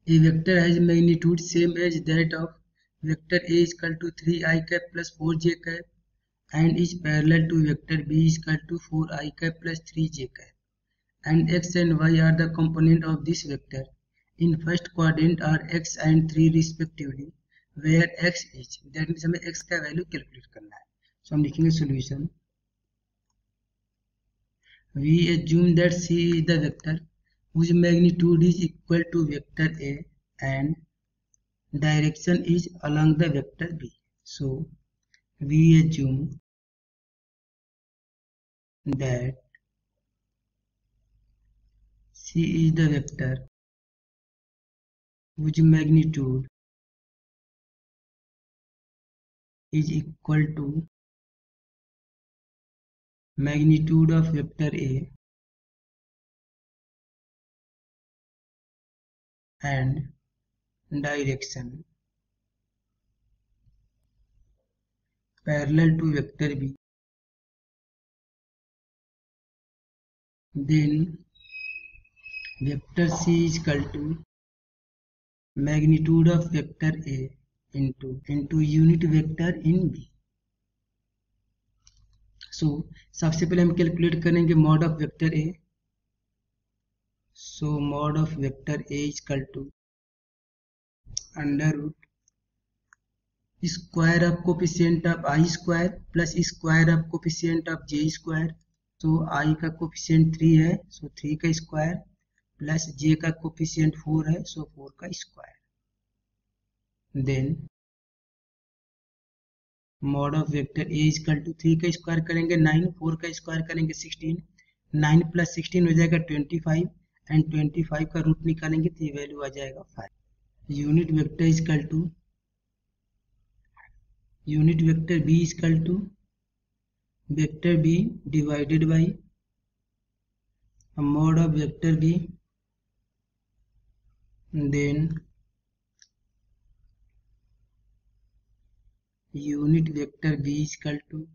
A vector has magnitude same as that of vector A is equal to 3i cap plus 4j cap and is parallel to vector B is equal to 4i cap plus 3j cap. And x and y are the component of this vector. In first quadrant are x and 3 respectively, where x is. That means हमें x का value calculate करना है. So हम लिखेंगे solution. We assume that C is the vector whose magnitude is equal to vector A and direction is along the vector B. So we assume that C is the vector whose magnitude is equal to magnitude of vector A and direction parallel to vector B. Then vector C is equal to magnitude of vector A into unit vector in B. So सबसे पहले हम calculate करेंगे mod of vector A. So mod of vector A is equal to under root square of coefficient of i square plus square of coefficient of j square. तो i का coefficient 3 है, सो 3 का square plus जे का coefficient 4 है, so 4 का square. Then mod of vector A is equal to 3 का square करेंगे 9, 4 का स्क्वायर करेंगे 16, 9 प्लस 16 हो जाएगा 25 एंड 25 का रूट निकालेंगे तो ये वैल्यू आ जाएगा 5. Unit vector is equal to unit vector B is equal to vector B divided by mod of vector B. Then unit vector B is equal to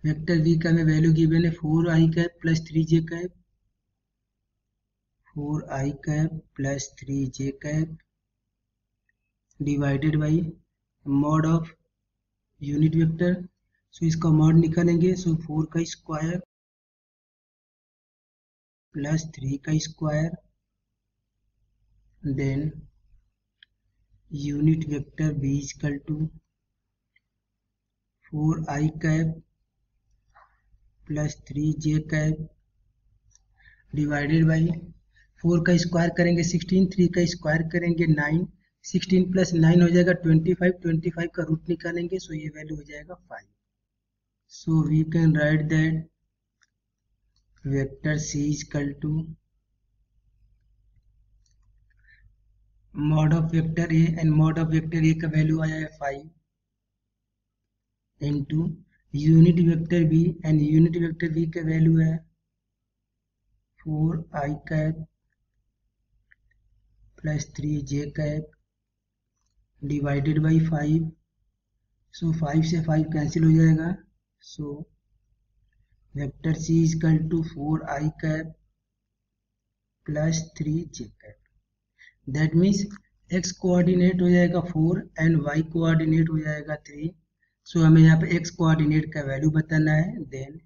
vector B का हमें value given है 4i cap plus 3j cap, 4i cap plus 3j cap divided by mod of unit vector. So इसका mod निकालेंगे, सो 4 का square plus 3 का square. Then unit vector B is equal to 4i cap plus 3j cap divided by 4 का square करेंगे 16, 3 का square करेंगे 9, 16 plus 9 हो जाएगा 25, 25 का रूट निकालेंगे, सो ये वैल्यू हो जाएगा 5. So we can write that vector C is equal to mod of vector A and mod of vector A का वैल्यू आया है 5 into unit vector B and unit vector B का वैल्यू है 4i cap plus 3j cap divided by 5. So 5 से 5 cancel हो जाएगा. So vector C is equal to 4i cap plus 3j cap. That means x coordinate हो जाएगा 4 and y coordinate हो जाएगा 3. सो हमें यहाँ पे x कोऑर्डिनेट का वैल्यू बताना है. Then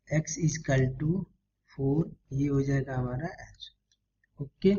x is equal to 4, ये हो जाएगा हमारा आंसर. ओके.